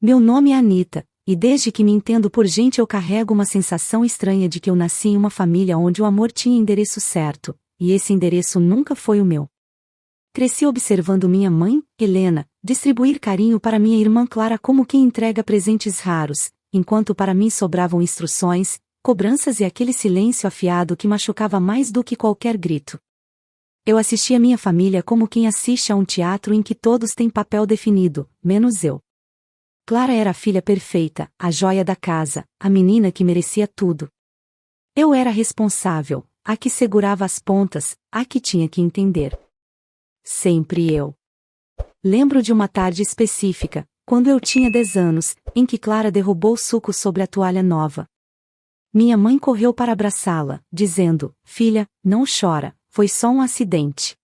Meu nome é Anita, e desde que me entendo por gente eu carrego uma sensação estranha de que eu nasci em uma família onde o amor tinha endereço certo, e esse endereço nunca foi o meu. Cresci observando minha mãe, Helena, distribuir carinho para minha irmã Clara como quem entrega presentes raros, enquanto para mim sobravam instruções, cobranças e aquele silêncio afiado que machucava mais do que qualquer grito. Eu assistia minha família como quem assiste a um teatro em que todos têm papel definido, menos eu. Clara era a filha perfeita, a joia da casa, a menina que merecia tudo. Eu era responsável, a que segurava as pontas, a que tinha que entender. Sempre eu. Lembro de uma tarde específica, quando eu tinha 10 anos, em que Clara derrubou suco sobre a toalha nova. Minha mãe correu para abraçá-la, dizendo: "Filha, não chora, foi só um acidente."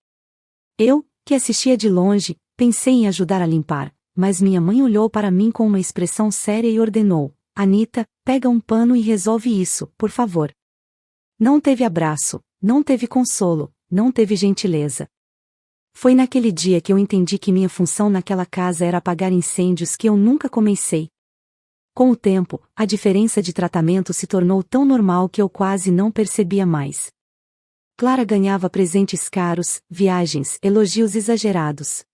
Eu, que assistia de longe, pensei em ajudar a limpar, mas minha mãe olhou para mim com uma expressão séria e ordenou: "Anita, pega um pano e resolve isso, por favor." Não teve abraço, não teve consolo, não teve gentileza. Foi naquele dia que eu entendi que minha função naquela casa era apagar incêndios que eu nunca comecei. Com o tempo, a diferença de tratamento se tornou tão normal que eu quase não percebia mais. Clara ganhava presentes caros, viagens, elogios exagerados.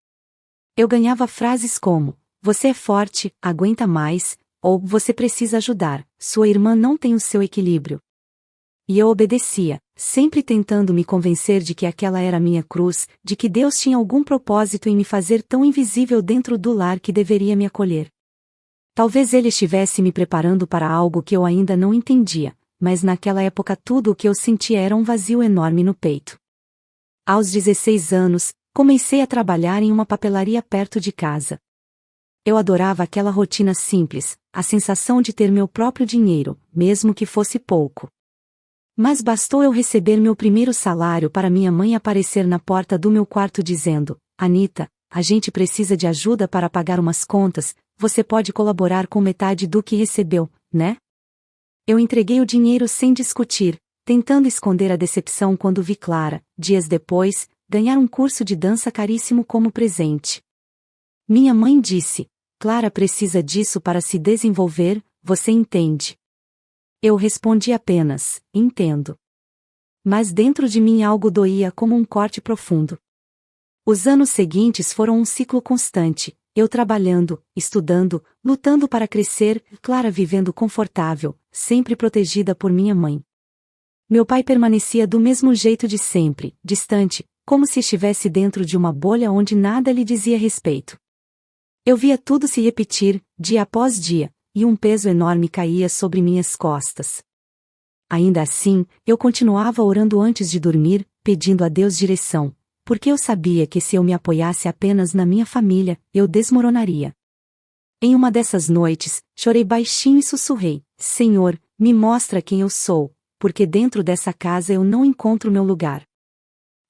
Eu ganhava frases como: "Você é forte, aguenta mais", ou "Você precisa ajudar, sua irmã não tem o seu equilíbrio." E eu obedecia, sempre tentando me convencer de que aquela era a minha cruz, de que Deus tinha algum propósito em me fazer tão invisível dentro do lar que deveria me acolher. Talvez Ele estivesse me preparando para algo que eu ainda não entendia, mas naquela época tudo o que eu sentia era um vazio enorme no peito. Aos 16 anos, comecei a trabalhar em uma papelaria perto de casa. Eu adorava aquela rotina simples, a sensação de ter meu próprio dinheiro, mesmo que fosse pouco. Mas bastou eu receber meu primeiro salário para minha mãe aparecer na porta do meu quarto dizendo: "Anita, a gente precisa de ajuda para pagar umas contas, você pode colaborar com metade do que recebeu, né?" Eu entreguei o dinheiro sem discutir, tentando esconder a decepção quando vi Clara, dias depois, ganhar um curso de dança caríssimo como presente. Minha mãe disse: "Clara precisa disso para se desenvolver, você entende?" Eu respondi apenas: "Entendo." Mas dentro de mim algo doía como um corte profundo. Os anos seguintes foram um ciclo constante, eu trabalhando, estudando, lutando para crescer, Clara vivendo confortável, sempre protegida por minha mãe. Meu pai permanecia do mesmo jeito de sempre, distante, como se estivesse dentro de uma bolha onde nada lhe dizia respeito. Eu via tudo se repetir, dia após dia, e um peso enorme caía sobre minhas costas. Ainda assim, eu continuava orando antes de dormir, pedindo a Deus direção, porque eu sabia que se eu me apoiasse apenas na minha família, eu desmoronaria. Em uma dessas noites, chorei baixinho e sussurrei: "Senhor, me mostra quem eu sou, porque dentro dessa casa eu não encontro meu lugar."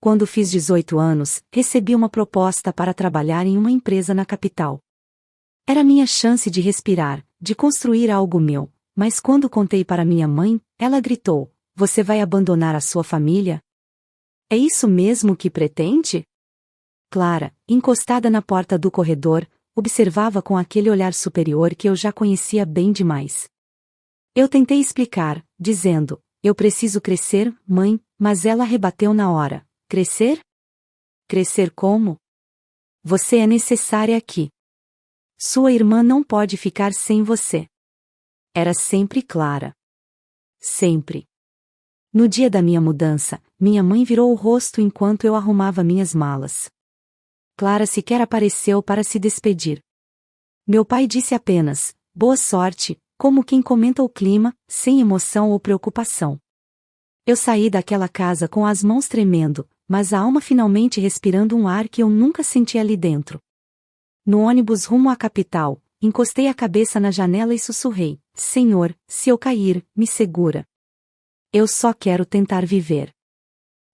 Quando fiz 18 anos, recebi uma proposta para trabalhar em uma empresa na capital. Era minha chance de respirar, de construir algo meu, mas quando contei para minha mãe, ela gritou: "Você vai abandonar a sua família? É isso mesmo que pretende?" Clara, encostada na porta do corredor, observava com aquele olhar superior que eu já conhecia bem demais. Eu tentei explicar, dizendo: "Eu preciso crescer, mãe", mas ela rebateu na hora: "Crescer? Crescer como? Você é necessária aqui. Sua irmã não pode ficar sem você." Era sempre Clara. Sempre. No dia da minha mudança, minha mãe virou o rosto enquanto eu arrumava minhas malas. Clara sequer apareceu para se despedir. Meu pai disse apenas: "Boa sorte", como quem comenta o clima, sem emoção ou preocupação. Eu saí daquela casa com as mãos tremendo, mas a alma finalmente respirando um ar que eu nunca senti ali dentro. No ônibus rumo à capital, encostei a cabeça na janela e sussurrei: "Senhor, se eu cair, me segura. Eu só quero tentar viver."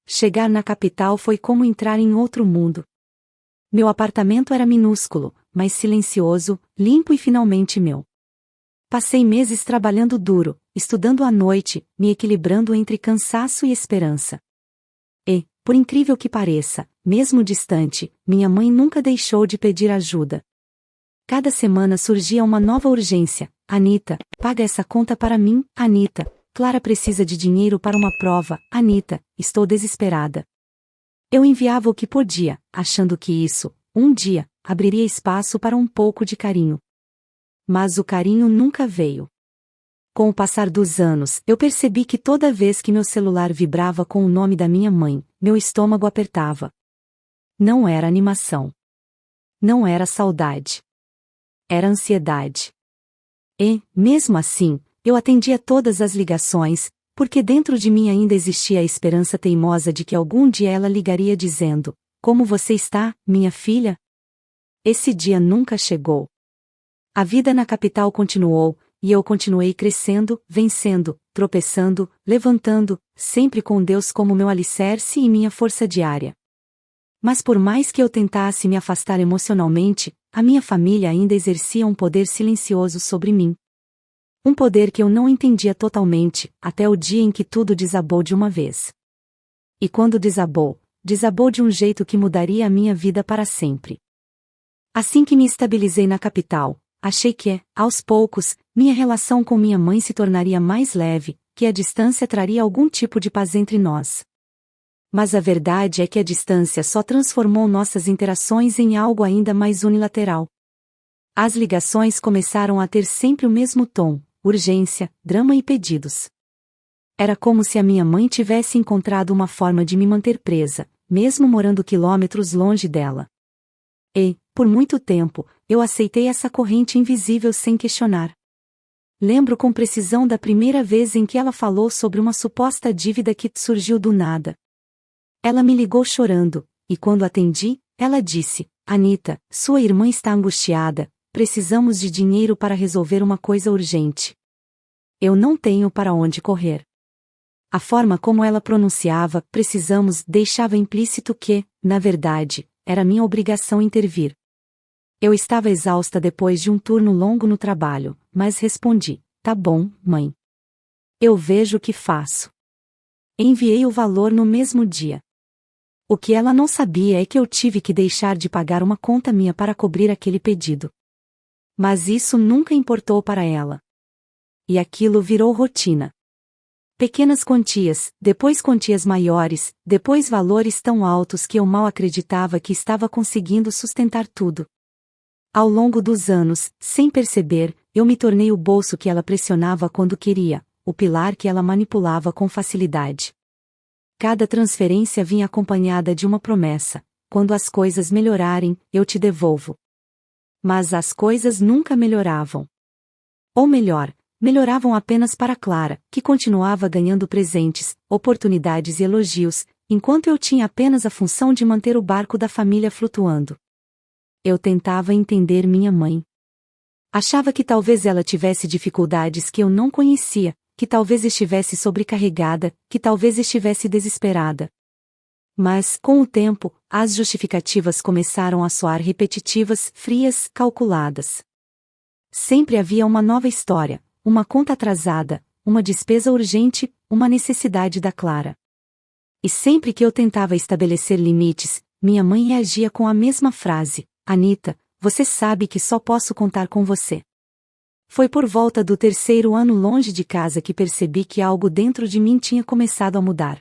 Chegar na capital foi como entrar em outro mundo. Meu apartamento era minúsculo, mas silencioso, limpo e finalmente meu. Passei meses trabalhando duro, estudando à noite, me equilibrando entre cansaço e esperança. E, por incrível que pareça, mesmo distante, minha mãe nunca deixou de pedir ajuda. Cada semana surgia uma nova urgência. Anita, paga essa conta para mim. Anita, Clara precisa de dinheiro para uma prova. Anita, estou desesperada. Eu enviava o que podia, achando que isso, um dia, abriria espaço para um pouco de carinho. Mas o carinho nunca veio. Com o passar dos anos, eu percebi que toda vez que meu celular vibrava com o nome da minha mãe, meu estômago apertava. Não era animação. Não era saudade. Era ansiedade. E, mesmo assim, eu atendia todas as ligações, porque dentro de mim ainda existia a esperança teimosa de que algum dia ela ligaria dizendo: "Como você está, minha filha?" Esse dia nunca chegou. A vida na capital continuou, e eu continuei crescendo, vencendo, tropeçando, levantando, sempre com Deus como meu alicerce e minha força diária. Mas por mais que eu tentasse me afastar emocionalmente, a minha família ainda exercia um poder silencioso sobre mim. Um poder que eu não entendia totalmente, até o dia em que tudo desabou de uma vez. E quando desabou, desabou de um jeito que mudaria a minha vida para sempre. Assim que me estabilizei na capital, achei que, aos poucos, minha relação com minha mãe se tornaria mais leve, que a distância traria algum tipo de paz entre nós. Mas a verdade é que a distância só transformou nossas interações em algo ainda mais unilateral. As ligações começaram a ter sempre o mesmo tom: urgência, drama e pedidos. Era como se a minha mãe tivesse encontrado uma forma de me manter presa, mesmo morando quilômetros longe dela. E, por muito tempo, eu aceitei essa corrente invisível sem questionar. Lembro com precisão da primeira vez em que ela falou sobre uma suposta dívida que surgiu do nada. Ela me ligou chorando, e quando atendi, ela disse: "Anita, sua irmã está angustiada, precisamos de dinheiro para resolver uma coisa urgente. Eu não tenho para onde correr." A forma como ela pronunciava "precisamos" deixava implícito que, na verdade, era minha obrigação intervir. Eu estava exausta depois de um turno longo no trabalho, mas respondi: "Tá bom, mãe. Eu vejo o que faço." Enviei o valor no mesmo dia. O que ela não sabia é que eu tive que deixar de pagar uma conta minha para cobrir aquele pedido. Mas isso nunca importou para ela. E aquilo virou rotina. Pequenas quantias, depois quantias maiores, depois valores tão altos que eu mal acreditava que estava conseguindo sustentar tudo. Ao longo dos anos, sem perceber, eu me tornei o bolso que ela pressionava quando queria, o pilar que ela manipulava com facilidade. Cada transferência vinha acompanhada de uma promessa: quando as coisas melhorarem, eu te devolvo. Mas as coisas nunca melhoravam. Ou melhor, melhoravam apenas para Clara, que continuava ganhando presentes, oportunidades e elogios, enquanto eu tinha apenas a função de manter o barco da família flutuando. Eu tentava entender minha mãe. Achava que talvez ela tivesse dificuldades que eu não conhecia, que talvez estivesse sobrecarregada, que talvez estivesse desesperada. Mas, com o tempo, as justificativas começaram a soar repetitivas, frias, calculadas. Sempre havia uma nova história, uma conta atrasada, uma despesa urgente, uma necessidade da Clara. E sempre que eu tentava estabelecer limites, minha mãe reagia com a mesma frase: "Anita, você sabe que só posso contar com você." Foi por volta do 3º ano longe de casa que percebi que algo dentro de mim tinha começado a mudar.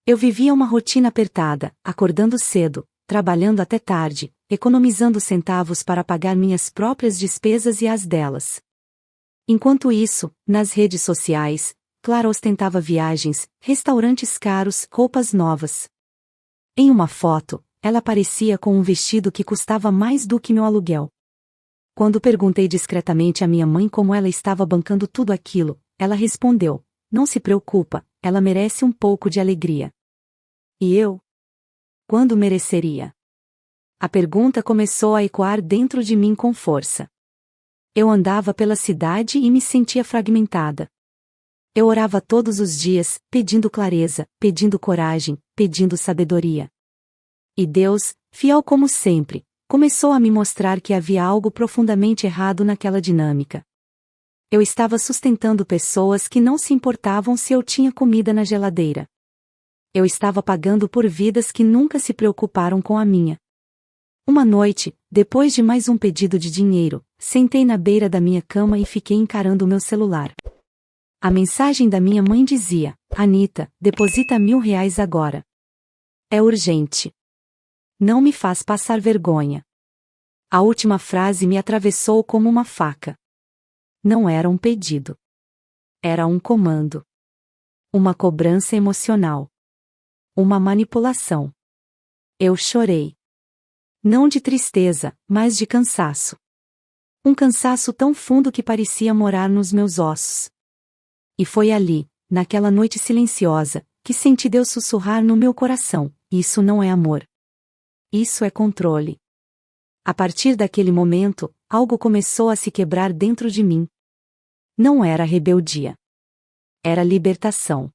Eu vivia uma rotina apertada, acordando cedo, trabalhando até tarde, economizando centavos para pagar minhas próprias despesas e as delas. Enquanto isso, nas redes sociais, Clara ostentava viagens, restaurantes caros, roupas novas. Em uma foto, ela aparecia com um vestido que custava mais do que meu aluguel. Quando perguntei discretamente à minha mãe como ela estava bancando tudo aquilo, ela respondeu: "Não se preocupa, ela merece um pouco de alegria." E eu? Quando mereceria? A pergunta começou a ecoar dentro de mim com força. Eu andava pela cidade e me sentia fragmentada. Eu orava todos os dias, pedindo clareza, pedindo coragem, pedindo sabedoria. E Deus, fiel como sempre, começou a me mostrar que havia algo profundamente errado naquela dinâmica. Eu estava sustentando pessoas que não se importavam se eu tinha comida na geladeira. Eu estava pagando por vidas que nunca se preocuparam com a minha. Uma noite, depois de mais um pedido de dinheiro, sentei na beira da minha cama e fiquei encarando o meu celular. A mensagem da minha mãe dizia: Anita, deposita R$ 1.000 agora. É urgente. Não me faz passar vergonha. A última frase me atravessou como uma faca. Não era um pedido. Era um comando. Uma cobrança emocional. Uma manipulação. Eu chorei. Não de tristeza, mas de cansaço. Um cansaço tão fundo que parecia morar nos meus ossos. E foi ali, naquela noite silenciosa, que senti Deus sussurrar no meu coração: isso não é amor. Isso é controle. A partir daquele momento, algo começou a se quebrar dentro de mim. Não era rebeldia. Era libertação.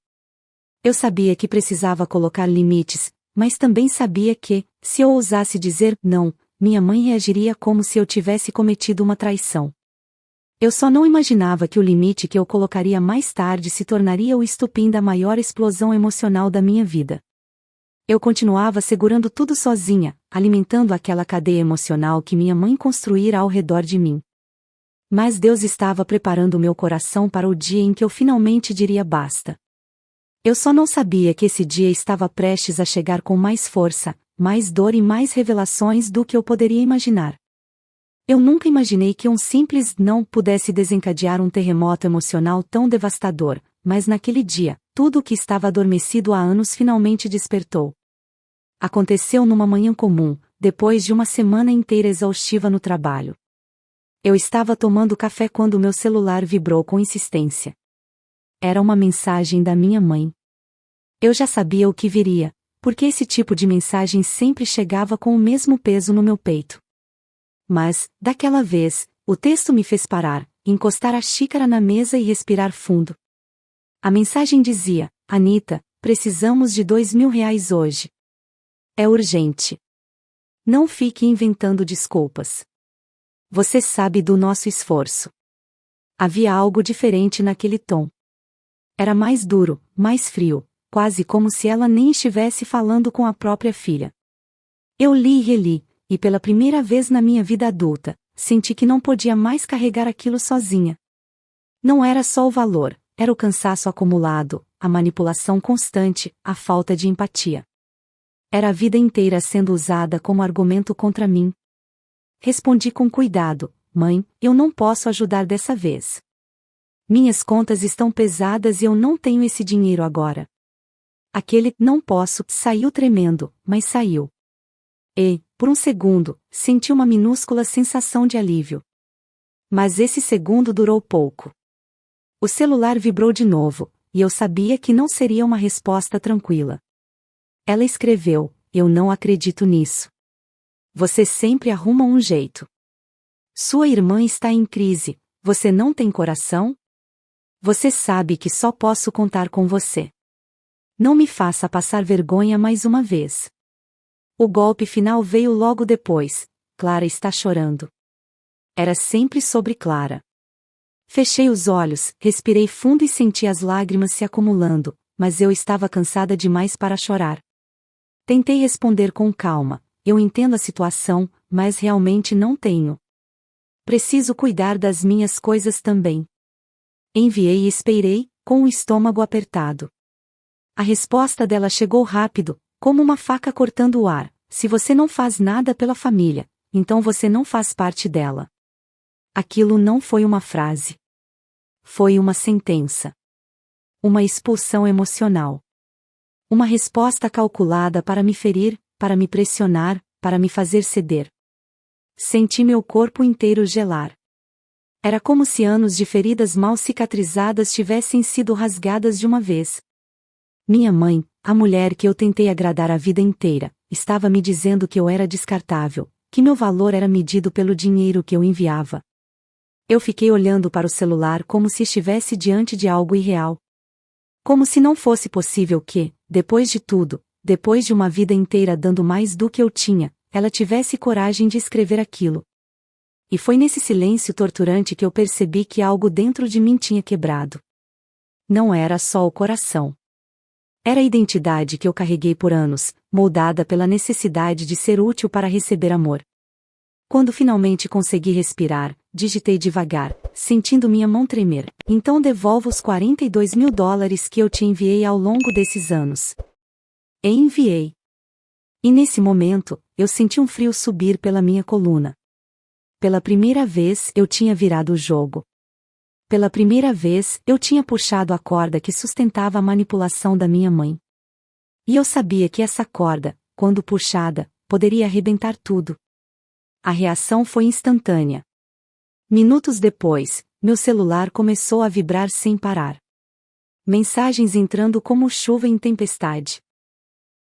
Eu sabia que precisava colocar limites, mas também sabia que, se eu ousasse dizer não, minha mãe reagiria como se eu tivesse cometido uma traição. Eu só não imaginava que o limite que eu colocaria mais tarde se tornaria o estopim da maior explosão emocional da minha vida. Eu continuava segurando tudo sozinha, alimentando aquela cadeia emocional que minha mãe construíra ao redor de mim. Mas Deus estava preparando meu coração para o dia em que eu finalmente diria basta. Eu só não sabia que esse dia estava prestes a chegar com mais força, mais dor e mais revelações do que eu poderia imaginar. Eu nunca imaginei que um simples não pudesse desencadear um terremoto emocional tão devastador, mas naquele dia, tudo o que estava adormecido há anos finalmente despertou. Aconteceu numa manhã comum, depois de uma semana inteira exaustiva no trabalho. Eu estava tomando café quando meu celular vibrou com insistência. Era uma mensagem da minha mãe. Eu já sabia o que viria, porque esse tipo de mensagem sempre chegava com o mesmo peso no meu peito. Mas, daquela vez, o texto me fez parar, encostar a xícara na mesa e respirar fundo. A mensagem dizia: Anita, precisamos de R$ 2.000 hoje. É urgente. Não fique inventando desculpas. Você sabe do nosso esforço. Havia algo diferente naquele tom. Era mais duro, mais frio, quase como se ela nem estivesse falando com a própria filha. Eu li e reli, e pela primeira vez na minha vida adulta, senti que não podia mais carregar aquilo sozinha. Não era só o valor, era o cansaço acumulado, a manipulação constante, a falta de empatia. Era a vida inteira sendo usada como argumento contra mim. Respondi com cuidado: Mãe, eu não posso ajudar dessa vez. Minhas contas estão pesadas e eu não tenho esse dinheiro agora. Aquele não posso saiu tremendo, mas saiu. E, por um segundo, senti uma minúscula sensação de alívio. Mas esse segundo durou pouco. O celular vibrou de novo, e eu sabia que não seria uma resposta tranquila. Ela escreveu: Eu não acredito nisso. Você sempre arruma um jeito. Sua irmã está em crise, você não tem coração? Você sabe que só posso contar com você. Não me faça passar vergonha mais uma vez. O golpe final veio logo depois: Clara está chorando. Era sempre sobre Clara. Fechei os olhos, respirei fundo e senti as lágrimas se acumulando, mas eu estava cansada demais para chorar. Tentei responder com calma: Eu entendo a situação, mas realmente não tenho. Preciso cuidar das minhas coisas também. Enviei e esperei, com o estômago apertado. A resposta dela chegou rápido, como uma faca cortando o ar: Se você não faz nada pela família, então você não faz parte dela. Aquilo não foi uma frase. Foi uma sentença. Uma expulsão emocional. Uma resposta calculada para me ferir, para me pressionar, para me fazer ceder. Senti meu corpo inteiro gelar. Era como se anos de feridas mal cicatrizadas tivessem sido rasgadas de uma vez. Minha mãe, a mulher que eu tentei agradar a vida inteira, estava me dizendo que eu era descartável, que meu valor era medido pelo dinheiro que eu enviava. Eu fiquei olhando para o celular como se estivesse diante de algo irreal. Como se não fosse possível que, depois de tudo, depois de uma vida inteira dando mais do que eu tinha, ela tivesse coragem de escrever aquilo. E foi nesse silêncio torturante que eu percebi que algo dentro de mim tinha quebrado. Não era só o coração. Era a identidade que eu carreguei por anos, moldada pela necessidade de ser útil para receber amor. Quando finalmente consegui respirar, digitei devagar, sentindo minha mão tremer. Então devolvo os $42.000 que eu te enviei ao longo desses anos. E enviei. E nesse momento, eu senti um frio subir pela minha coluna. Pela primeira vez, eu tinha virado o jogo. Pela primeira vez, eu tinha puxado a corda que sustentava a manipulação da minha mãe. E eu sabia que essa corda, quando puxada, poderia arrebentar tudo. A reação foi instantânea. Minutos depois, meu celular começou a vibrar sem parar. Mensagens entrando como chuva em tempestade.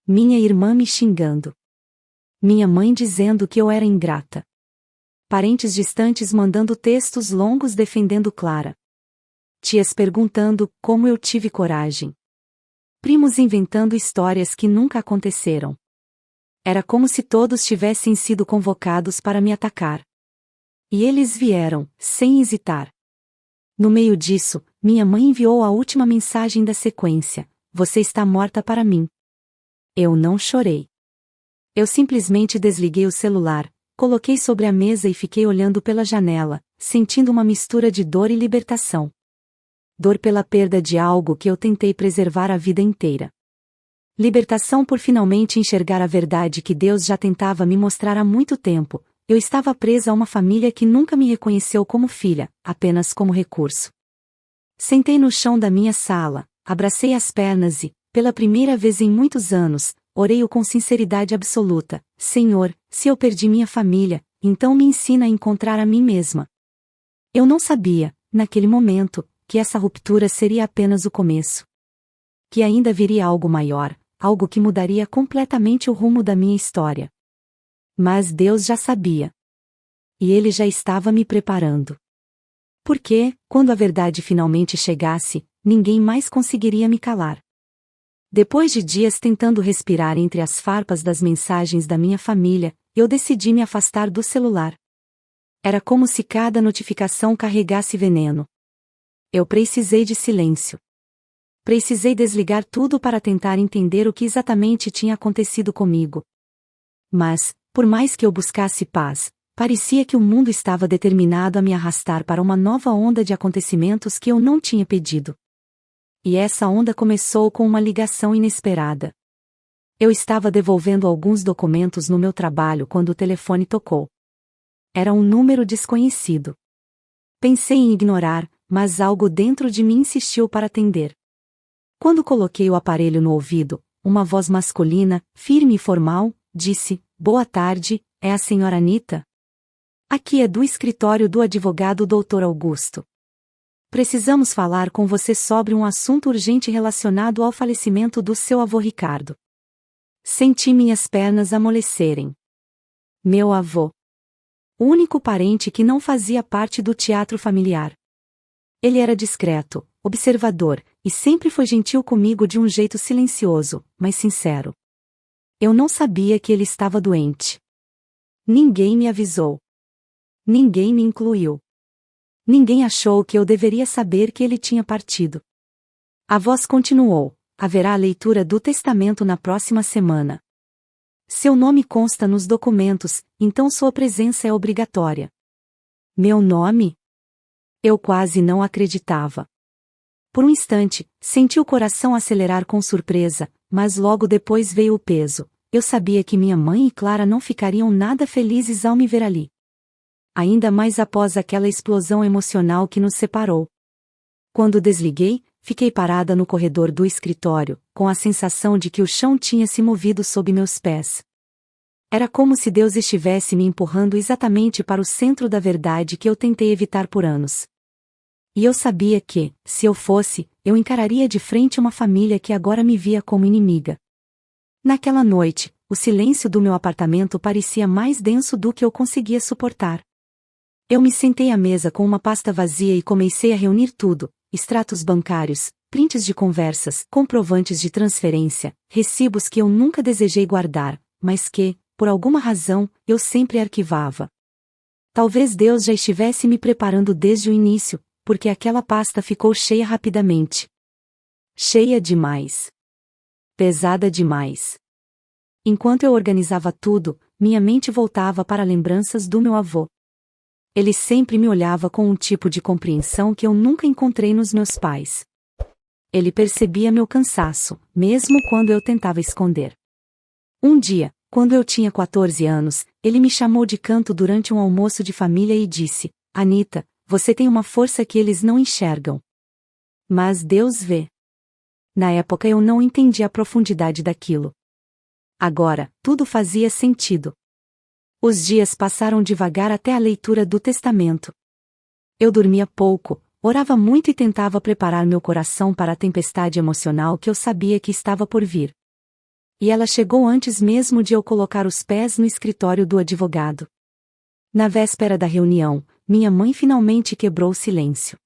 Minha irmã me xingando. Minha mãe dizendo que eu era ingrata. Parentes distantes mandando textos longos defendendo Clara. Tias perguntando como eu tive coragem. Primos inventando histórias que nunca aconteceram. Era como se todos tivessem sido convocados para me atacar. E eles vieram, sem hesitar. No meio disso, minha mãe enviou a última mensagem da sequência: "Você está morta para mim." Eu não chorei. Eu simplesmente desliguei o celular, coloquei sobre a mesa e fiquei olhando pela janela, sentindo uma mistura de dor e libertação. Dor pela perda de algo que eu tentei preservar a vida inteira. Libertação por finalmente enxergar a verdade que Deus já tentava me mostrar há muito tempo. Eu estava presa a uma família que nunca me reconheceu como filha, apenas como recurso. Sentei no chão da minha sala, abracei as pernas e, pela primeira vez em muitos anos, orei-o com sinceridade absoluta: "Senhor, se eu perdi minha família, então me ensina a encontrar a mim mesma." Eu não sabia, naquele momento, que essa ruptura seria apenas o começo. Que ainda viria algo maior, algo que mudaria completamente o rumo da minha história. Mas Deus já sabia. E Ele já estava me preparando. Porque, quando a verdade finalmente chegasse, ninguém mais conseguiria me calar. Depois de dias tentando respirar entre as farpas das mensagens da minha família, eu decidi me afastar do celular. Era como se cada notificação carregasse veneno. Eu precisei de silêncio. Precisei desligar tudo para tentar entender o que exatamente tinha acontecido comigo. Mas, por mais que eu buscasse paz, parecia que o mundo estava determinado a me arrastar para uma nova onda de acontecimentos que eu não tinha pedido. E essa onda começou com uma ligação inesperada. Eu estava devolvendo alguns documentos no meu trabalho quando o telefone tocou. Era um número desconhecido. Pensei em ignorar, mas algo dentro de mim insistiu para atender. Quando coloquei o aparelho no ouvido, uma voz masculina, firme e formal, disse: "Boa tarde, é a senhora Anita? Aqui é do escritório do advogado Dr. Augusto. Precisamos falar com você sobre um assunto urgente relacionado ao falecimento do seu avô Ricardo." Senti minhas pernas amolecerem. Meu avô. O único parente que não fazia parte do teatro familiar. Ele era discreto, observador, e sempre foi gentil comigo de um jeito silencioso, mas sincero. Eu não sabia que ele estava doente. Ninguém me avisou. Ninguém me incluiu. Ninguém achou que eu deveria saber que ele tinha partido. A voz continuou: "Haverá a leitura do testamento na próxima semana. Seu nome consta nos documentos, então sua presença é obrigatória." Meu nome? Eu quase não acreditava. Por um instante, senti o coração acelerar com surpresa, mas logo depois veio o peso. Eu sabia que minha mãe e Clara não ficariam nada felizes ao me ver ali. Ainda mais após aquela explosão emocional que nos separou. Quando desliguei, fiquei parada no corredor do escritório, com a sensação de que o chão tinha se movido sob meus pés. Era como se Deus estivesse me empurrando exatamente para o centro da verdade que eu tentei evitar por anos. E eu sabia que, se eu fosse, eu encararia de frente uma família que agora me via como inimiga. Naquela noite, o silêncio do meu apartamento parecia mais denso do que eu conseguia suportar. Eu me sentei à mesa com uma pasta vazia e comecei a reunir tudo: extratos bancários, prints de conversas, comprovantes de transferência, recibos que eu nunca desejei guardar, mas que, por alguma razão, eu sempre arquivava. Talvez Deus já estivesse me preparando desde o início, porque aquela pasta ficou cheia rapidamente. Cheia demais. Pesada demais. Enquanto eu organizava tudo, minha mente voltava para lembranças do meu avô. Ele sempre me olhava com um tipo de compreensão que eu nunca encontrei nos meus pais. Ele percebia meu cansaço, mesmo quando eu tentava esconder. Um dia, quando eu tinha 14 anos, ele me chamou de canto durante um almoço de família e disse: Anita, você tem uma força que eles não enxergam. Mas Deus vê. Na época eu não entendi a profundidade daquilo. Agora, tudo fazia sentido. Os dias passaram devagar até a leitura do Testamento. Eu dormia pouco, orava muito e tentava preparar meu coração para a tempestade emocional que eu sabia que estava por vir. E ela chegou antes mesmo de eu colocar os pés no escritório do advogado. Na véspera da reunião, minha mãe finalmente quebrou o silêncio.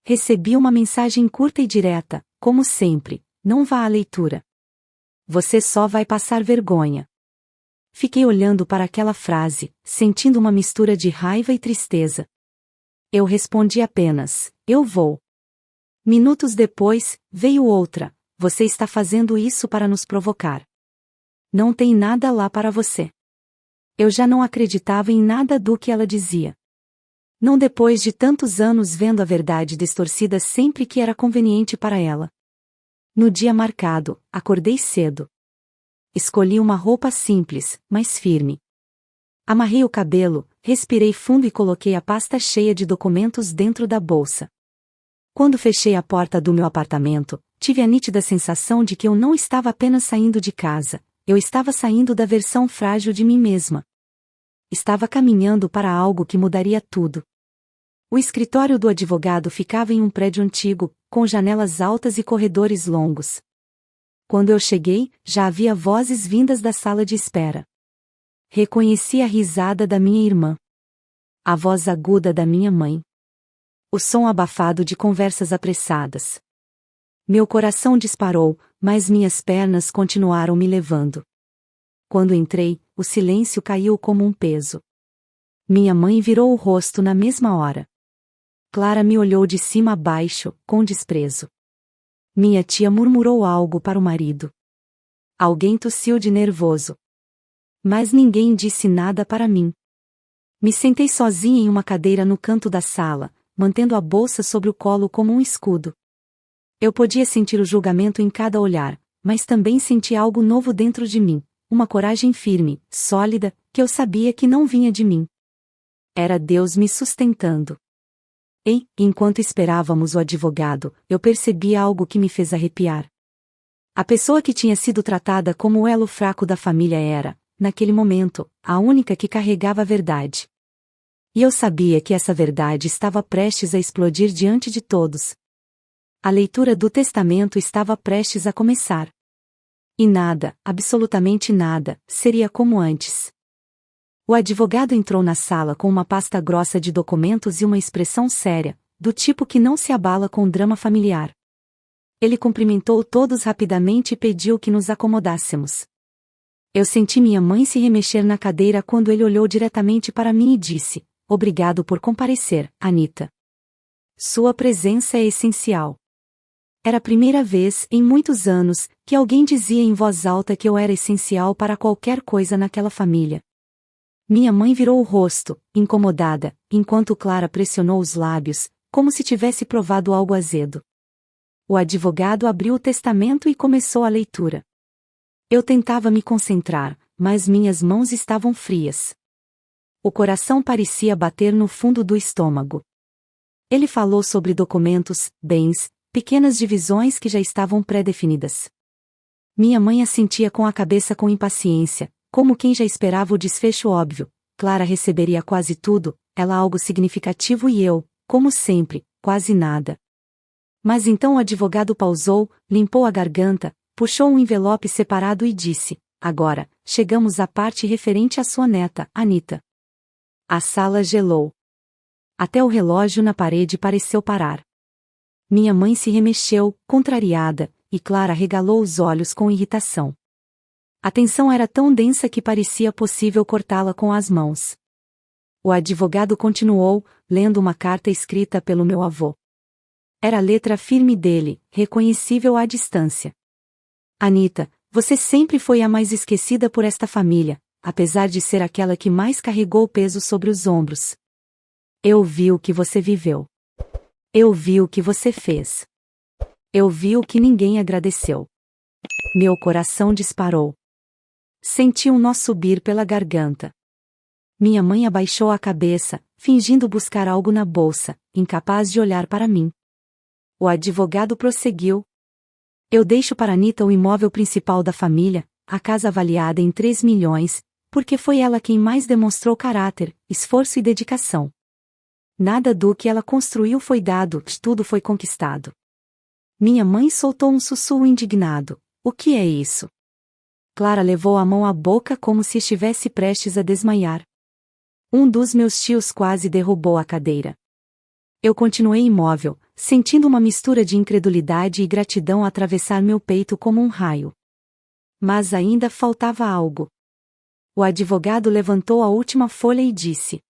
Recebi uma mensagem curta e direta, como sempre: não vá à leitura. Você só vai passar vergonha. Fiquei olhando para aquela frase, sentindo uma mistura de raiva e tristeza. Eu respondi apenas: eu vou. Minutos depois, veio outra: você está fazendo isso para nos provocar. Não tem nada lá para você. Eu já não acreditava em nada do que ela dizia. Não depois de tantos anos vendo a verdade distorcida sempre que era conveniente para ela. No dia marcado, acordei cedo. Escolhi uma roupa simples, mas firme. Amarrei o cabelo, respirei fundo e coloquei a pasta cheia de documentos dentro da bolsa. Quando fechei a porta do meu apartamento, tive a nítida sensação de que eu não estava apenas saindo de casa, eu estava saindo da versão frágil de mim mesma. Estava caminhando para algo que mudaria tudo. O escritório do advogado ficava em um prédio antigo, com janelas altas e corredores longos. Quando eu cheguei, já havia vozes vindas da sala de espera. Reconheci a risada da minha irmã. A voz aguda da minha mãe. O som abafado de conversas apressadas. Meu coração disparou, mas minhas pernas continuaram me levando. Quando entrei, o silêncio caiu como um peso. Minha mãe virou o rosto na mesma hora. Clara me olhou de cima a baixo, com desprezo. Minha tia murmurou algo para o marido. Alguém tossiu de nervoso. Mas ninguém disse nada para mim. Me sentei sozinha em uma cadeira no canto da sala, mantendo a bolsa sobre o colo como um escudo. Eu podia sentir o julgamento em cada olhar, mas também senti algo novo dentro de mim, uma coragem firme, sólida, que eu sabia que não vinha de mim. Era Deus me sustentando. E, enquanto esperávamos o advogado, eu percebi algo que me fez arrepiar. A pessoa que tinha sido tratada como o elo fraco da família era, naquele momento, a única que carregava a verdade. E eu sabia que essa verdade estava prestes a explodir diante de todos. A leitura do testamento estava prestes a começar. E nada, absolutamente nada, seria como antes. O advogado entrou na sala com uma pasta grossa de documentos e uma expressão séria, do tipo que não se abala com o drama familiar. Ele cumprimentou todos rapidamente e pediu que nos acomodássemos. Eu senti minha mãe se remexer na cadeira quando ele olhou diretamente para mim e disse: obrigado por comparecer, Anita. Sua presença é essencial. Era a primeira vez, em muitos anos, que alguém dizia em voz alta que eu era essencial para qualquer coisa naquela família. Minha mãe virou o rosto, incomodada, enquanto Clara pressionou os lábios, como se tivesse provado algo azedo. O advogado abriu o testamento e começou a leitura. Eu tentava me concentrar, mas minhas mãos estavam frias. O coração parecia bater no fundo do estômago. Ele falou sobre documentos, bens, pequenas divisões que já estavam pré-definidas. Minha mãe assentia com a cabeça com impaciência, como quem já esperava o desfecho óbvio. Clara receberia quase tudo, ela algo significativo e eu, como sempre, quase nada. Mas então o advogado pausou, limpou a garganta, puxou um envelope separado e disse: agora, chegamos à parte referente à sua neta, Anita. A sala gelou. Até o relógio na parede pareceu parar. Minha mãe se remexeu, contrariada, e Clara regalou os olhos com irritação. A tensão era tão densa que parecia possível cortá-la com as mãos. O advogado continuou, lendo uma carta escrita pelo meu avô. Era a letra firme dele, reconhecível à distância. Anita, você sempre foi a mais esquecida por esta família, apesar de ser aquela que mais carregou o peso sobre os ombros. Eu vi o que você viveu. Eu vi o que você fez. Eu vi o que ninguém agradeceu. Meu coração disparou. Senti um nó subir pela garganta. Minha mãe abaixou a cabeça, fingindo buscar algo na bolsa, incapaz de olhar para mim. O advogado prosseguiu. Eu deixo para Anita o imóvel principal da família, a casa avaliada em 3 milhões, porque foi ela quem mais demonstrou caráter, esforço e dedicação. Nada do que ela construiu foi dado, tudo foi conquistado. Minha mãe soltou um sussurro indignado. O que é isso? Clara levou a mão à boca como se estivesse prestes a desmaiar. Um dos meus tios quase derrubou a cadeira. Eu continuei imóvel, sentindo uma mistura de incredulidade e gratidão atravessar meu peito como um raio. Mas ainda faltava algo. O advogado levantou a última folha e disse: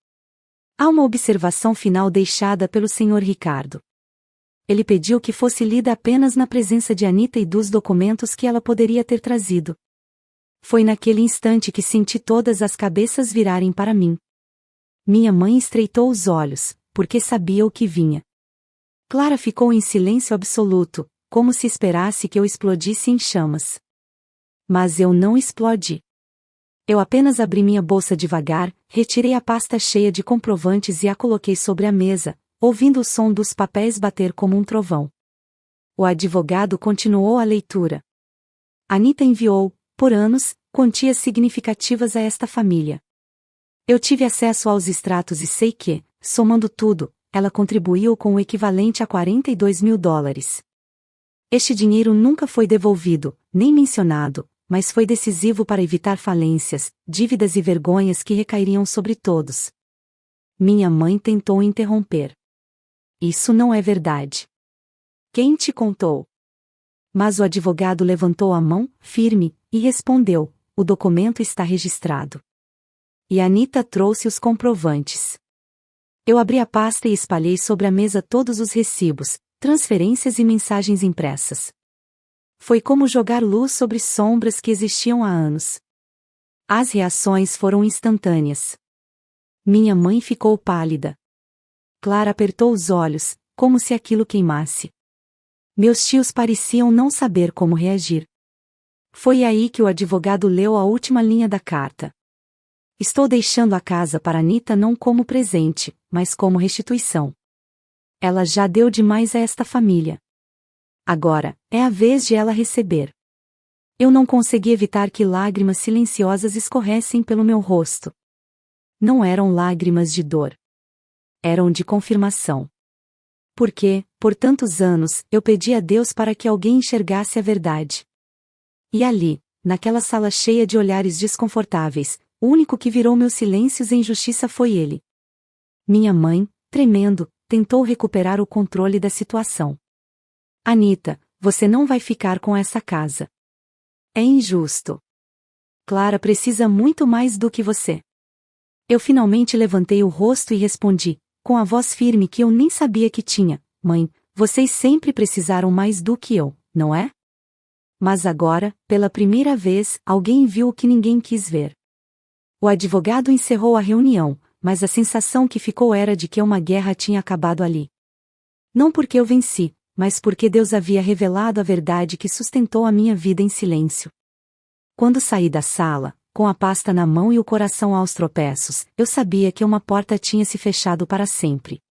há uma observação final deixada pelo Sr. Ricardo. Ele pediu que fosse lida apenas na presença de Anita e dos documentos que ela poderia ter trazido. Foi naquele instante que senti todas as cabeças virarem para mim. Minha mãe estreitou os olhos, porque sabia o que vinha. Clara ficou em silêncio absoluto, como se esperasse que eu explodisse em chamas. Mas eu não explodi. Eu apenas abri minha bolsa devagar, retirei a pasta cheia de comprovantes e a coloquei sobre a mesa, ouvindo o som dos papéis bater como um trovão. O advogado continuou a leitura. Anita enviou, por anos, quantias significativas a esta família. Eu tive acesso aos extratos e sei que, somando tudo, ela contribuiu com o equivalente a $42.000. Este dinheiro nunca foi devolvido, nem mencionado, mas foi decisivo para evitar falências, dívidas e vergonhas que recairiam sobre todos. Minha mãe tentou interromper. Isso não é verdade. Quem te contou? Mas o advogado levantou a mão, firme, e respondeu: o documento está registrado. E Anita trouxe os comprovantes. Eu abri a pasta e espalhei sobre a mesa todos os recibos, transferências e mensagens impressas. Foi como jogar luz sobre sombras que existiam há anos. As reações foram instantâneas. Minha mãe ficou pálida. Clara apertou os olhos, como se aquilo queimasse. Meus tios pareciam não saber como reagir. Foi aí que o advogado leu a última linha da carta. Estou deixando a casa para Anita não como presente, mas como restituição. Ela já deu demais a esta família. Agora, é a vez de ela receber. Eu não consegui evitar que lágrimas silenciosas escorressem pelo meu rosto. Não eram lágrimas de dor. Eram de confirmação. Porque, por tantos anos, eu pedi a Deus para que alguém enxergasse a verdade. E ali, naquela sala cheia de olhares desconfortáveis, o único que virou meus silêncios em justiça foi ele. Minha mãe, tremendo, tentou recuperar o controle da situação. Anita, você não vai ficar com essa casa. É injusto. Clara precisa muito mais do que você. Eu finalmente levantei o rosto e respondi, com a voz firme que eu nem sabia que tinha: mãe, vocês sempre precisaram mais do que eu, não é? Mas agora, pela primeira vez, alguém viu o que ninguém quis ver. O advogado encerrou a reunião, mas a sensação que ficou era de que uma guerra tinha acabado ali. Não porque eu venci, mas porque Deus havia revelado a verdade que sustentou a minha vida em silêncio. Quando saí da sala, com a pasta na mão e o coração aos tropeços, eu sabia que uma porta tinha se fechado para sempre.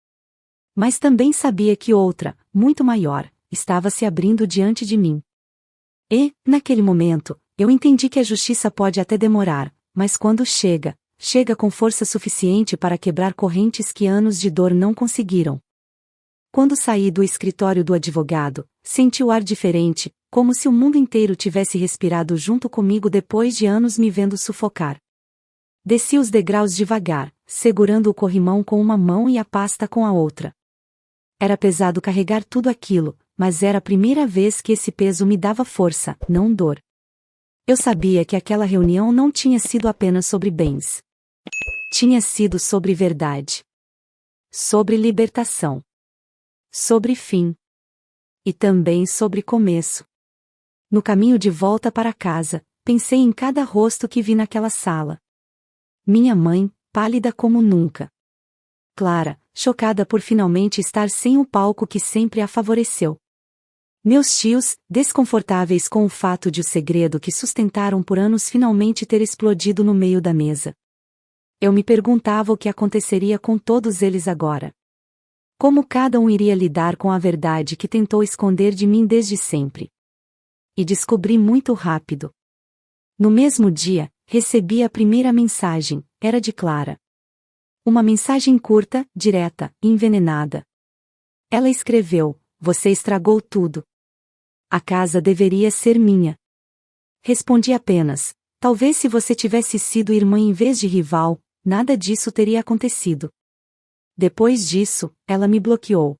Mas também sabia que outra, muito maior, estava se abrindo diante de mim. E, naquele momento, eu entendi que a justiça pode até demorar, mas quando chega, chega com força suficiente para quebrar correntes que anos de dor não conseguiram. Quando saí do escritório do advogado, senti o ar diferente, como se o mundo inteiro tivesse respirado junto comigo depois de anos me vendo sufocar. Desci os degraus devagar, segurando o corrimão com uma mão e a pasta com a outra. Era pesado carregar tudo aquilo, mas era a primeira vez que esse peso me dava força, não dor. Eu sabia que aquela reunião não tinha sido apenas sobre bens. Tinha sido sobre verdade. Sobre libertação. Sobre fim. E também sobre começo. No caminho de volta para casa, pensei em cada rosto que vi naquela sala. Minha mãe, pálida como nunca. Clara, chocada por finalmente estar sem o palco que sempre a favoreceu. Meus tios, desconfortáveis com o fato de o segredo que sustentaram por anos finalmente ter explodido no meio da mesa. Eu me perguntava o que aconteceria com todos eles agora. Como cada um iria lidar com a verdade que tentou esconder de mim desde sempre. E descobri muito rápido. No mesmo dia, recebi a primeira mensagem, era de Clara. Uma mensagem curta, direta, envenenada. Ela escreveu: "Você estragou tudo. A casa deveria ser minha." Respondi apenas: "Talvez se você tivesse sido irmã em vez de rival, nada disso teria acontecido." Depois disso, ela me bloqueou.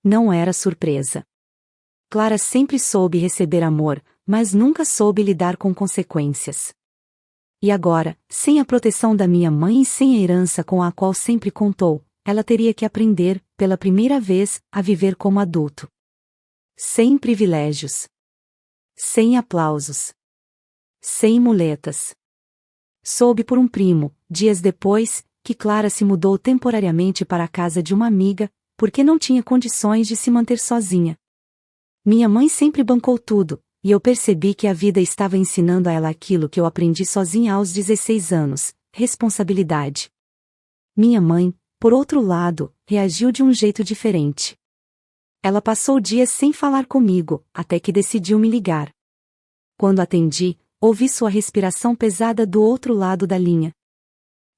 Não era surpresa. Clara sempre soube receber amor, mas nunca soube lidar com consequências. E agora, sem a proteção da minha mãe e sem a herança com a qual sempre contou, ela teria que aprender, pela primeira vez, a viver como adulto. Sem privilégios. Sem aplausos. Sem muletas. Soube por um primo, dias depois, que Clara se mudou temporariamente para a casa de uma amiga, porque não tinha condições de se manter sozinha. Minha mãe sempre bancou tudo, e eu percebi que a vida estava ensinando a ela aquilo que eu aprendi sozinha aos 16 anos, responsabilidade. Minha mãe, por outro lado, reagiu de um jeito diferente. Ela passou dias sem falar comigo, até que decidiu me ligar. Quando atendi, ouvi sua respiração pesada do outro lado da linha.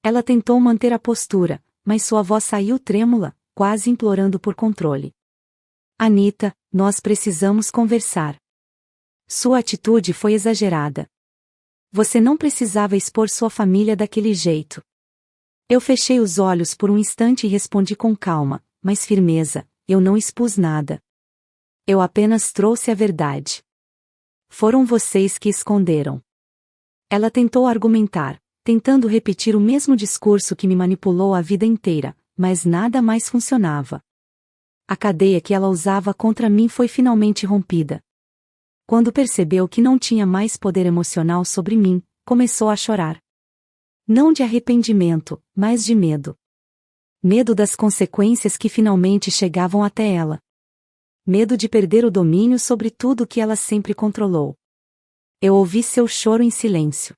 Ela tentou manter a postura, mas sua voz saiu trêmula, quase implorando por controle. "Anita, nós precisamos conversar." Sua atitude foi exagerada. "Você não precisava expor sua família daquele jeito." Eu fechei os olhos por um instante e respondi com calma, mas firmeza: "Eu não expus nada. Eu apenas trouxe a verdade. Foram vocês que esconderam." Ela tentou argumentar, tentando repetir o mesmo discurso que me manipulou a vida inteira, mas nada mais funcionava. A cadeia que ela usava contra mim foi finalmente rompida. Quando percebeu que não tinha mais poder emocional sobre mim, começou a chorar. Não de arrependimento, mas de medo. Medo das consequências que finalmente chegavam até ela. Medo de perder o domínio sobre tudo que ela sempre controlou. Eu ouvi seu choro em silêncio.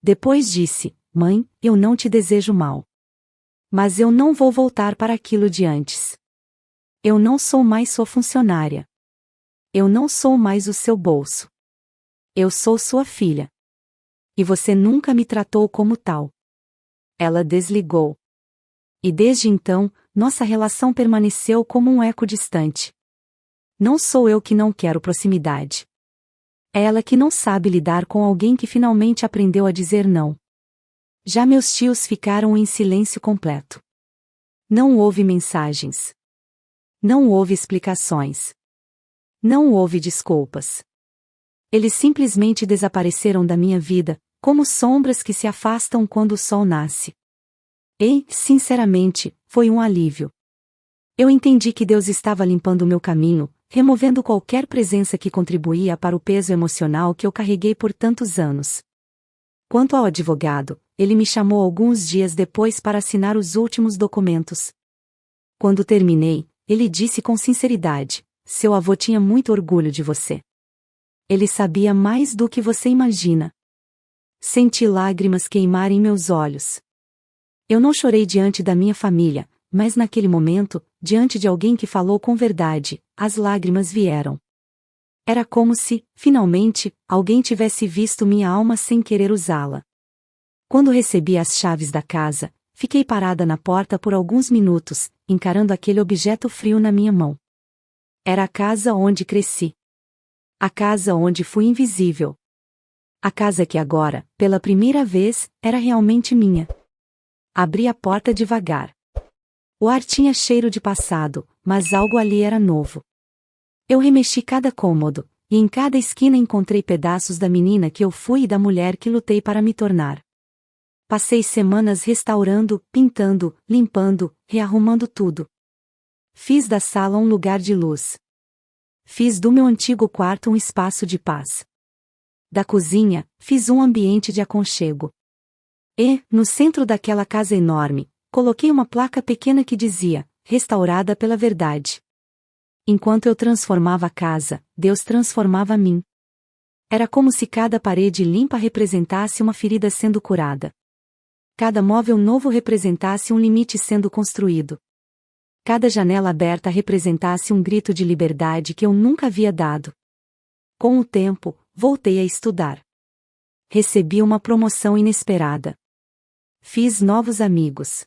Depois disse: "Mãe, eu não te desejo mal. Mas eu não vou voltar para aquilo de antes. Eu não sou mais sua funcionária. Eu não sou mais o seu bolso. Eu sou sua filha. E você nunca me tratou como tal." Ela desligou. E desde então, nossa relação permaneceu como um eco distante. Não sou eu que não quero proximidade. É ela que não sabe lidar com alguém que finalmente aprendeu a dizer não. Já meus tios ficaram em silêncio completo. Não houve mensagens. Não houve explicações. Não houve desculpas. Eles simplesmente desapareceram da minha vida, como sombras que se afastam quando o sol nasce. E, sinceramente, foi um alívio. Eu entendi que Deus estava limpando o meu caminho, removendo qualquer presença que contribuía para o peso emocional que eu carreguei por tantos anos. Quanto ao advogado, ele me chamou alguns dias depois para assinar os últimos documentos. Quando terminei, ele disse com sinceridade: "Seu avô tinha muito orgulho de você. Ele sabia mais do que você imagina." Senti lágrimas queimar em meus olhos. Eu não chorei diante da minha família, mas naquele momento, diante de alguém que falou com verdade, as lágrimas vieram. Era como se, finalmente, alguém tivesse visto minha alma sem querer usá-la. Quando recebi as chaves da casa, fiquei parada na porta por alguns minutos, encarando aquele objeto frio na minha mão. Era a casa onde cresci. A casa onde fui invisível. A casa que agora, pela primeira vez, era realmente minha. Abri a porta devagar. O ar tinha cheiro de passado, mas algo ali era novo. Eu remexi cada cômodo, e em cada esquina encontrei pedaços da menina que eu fui e da mulher que lutei para me tornar. Passei semanas restaurando, pintando, limpando, rearrumando tudo. Fiz da sala um lugar de luz. Fiz do meu antigo quarto um espaço de paz. Da cozinha, fiz um ambiente de aconchego. E, no centro daquela casa enorme, coloquei uma placa pequena que dizia: restaurada pela verdade. Enquanto eu transformava a casa, Deus transformava a mim. Era como se cada parede limpa representasse uma ferida sendo curada. Cada móvel novo representasse um limite sendo construído. Cada janela aberta representasse um grito de liberdade que eu nunca havia dado. Com o tempo, voltei a estudar. Recebi uma promoção inesperada. Fiz novos amigos.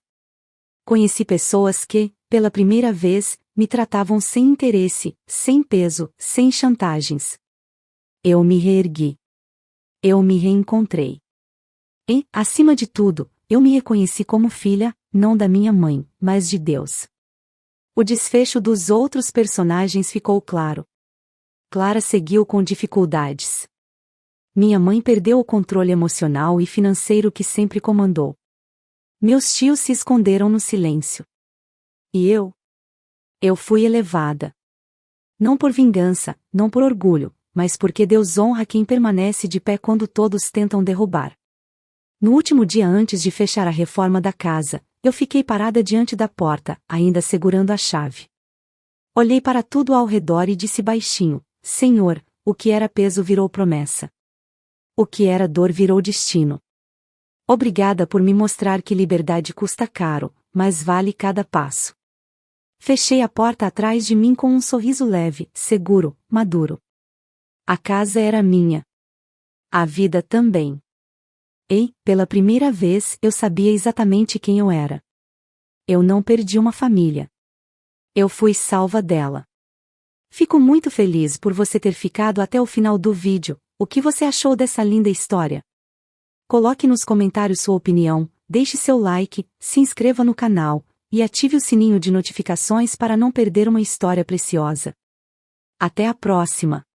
Conheci pessoas que, pela primeira vez, me tratavam sem interesse, sem peso, sem chantagens. Eu me reergui. Eu me reencontrei. E, acima de tudo, eu me reconheci como filha, não da minha mãe, mas de Deus. O desfecho dos outros personagens ficou claro. Clara seguiu com dificuldades. Minha mãe perdeu o controle emocional e financeiro que sempre comandou. Meus tios se esconderam no silêncio. E eu? Eu fui elevada. Não por vingança, não por orgulho, mas porque Deus honra quem permanece de pé quando todos tentam derrubar. No último dia antes de fechar a reforma da casa, eu fiquei parada diante da porta, ainda segurando a chave. Olhei para tudo ao redor e disse baixinho: Senhor, o que era peso virou promessa. O que era dor virou destino. Obrigada por me mostrar que liberdade custa caro, mas vale cada passo. Fechei a porta atrás de mim com um sorriso leve, seguro, maduro. A casa era minha. A vida também. E, pela primeira vez, eu sabia exatamente quem eu era. Eu não perdi uma família. Eu fui salva dela. Fico muito feliz por você ter ficado até o final do vídeo. O que você achou dessa linda história? Coloque nos comentários sua opinião, deixe seu like, se inscreva no canal, e ative o sininho de notificações para não perder uma história preciosa. Até a próxima!